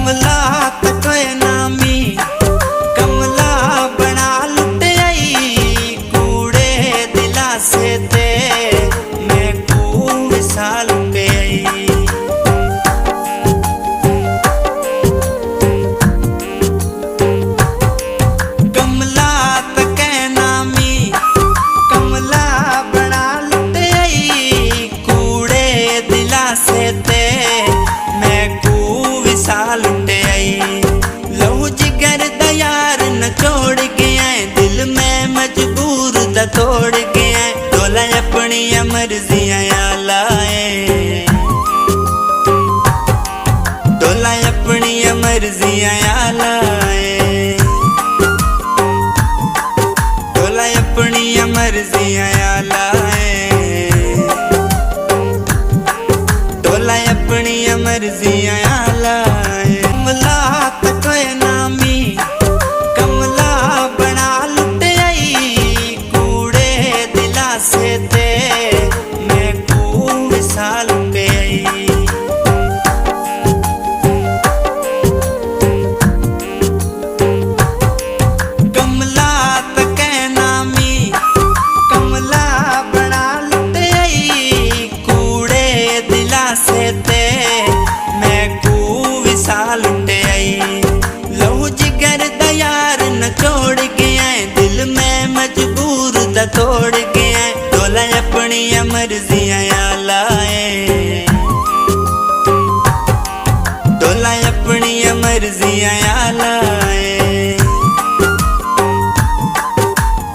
कमला तकोए नामी कमला बना लुट आई कूड़े दिलासे ते मैं कू विसाल पे आई। कमला तके नामी कमला बना लुट आई कूड़े दिलासे ते मैं कू विसाल पे आई। लहू जिगर दा यार न छोड़ गया दिल में मजबूर दा तोड़ गया डोला अपनी मर्जियां लाए डोला अपनी मर्जियां लाए डोला अपनी मर्जियां लाए डोला अपनी मर्जियां लाए। कमला तकोए नामी कमला बना लुट आई कूड़े दिलासे ते मैं कू विसाल पे आई। कमला तके नामी कमला बना लुट आई कूड़े दिलासे ते मैं कू विसाल पे आई। लहू जिगर दा यार न छोड़ गया दिल में मजबूर दा तोड़ गया डोला अपनी मर्जियां लाए डोला अपनी मर्जियां लाए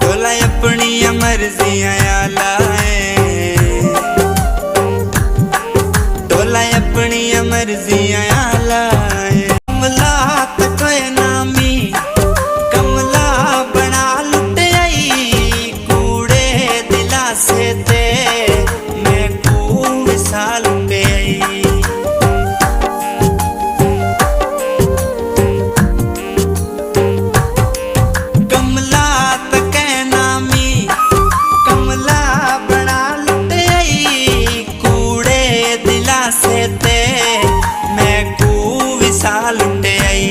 डोला अपनी मर्जियां लाए डोला अपनी मर्जियां लाए। कमला तकोए नामी कमला बना लुट आई कूड़े दिलासे ते मैं कू विसाल पे आई। कमला तके नामी कमला बना लुट आई कूड़े दिलासे ते मैं कू विसाल पे आई।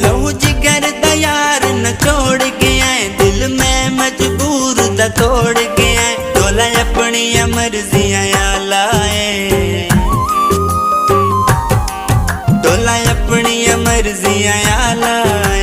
लहू जिगर दा यार न छोड़ गया दिल में मजबूर दा तोड़ गया डोला अपनी मर्जियां लाए डोला अपनी मर्जियां लाए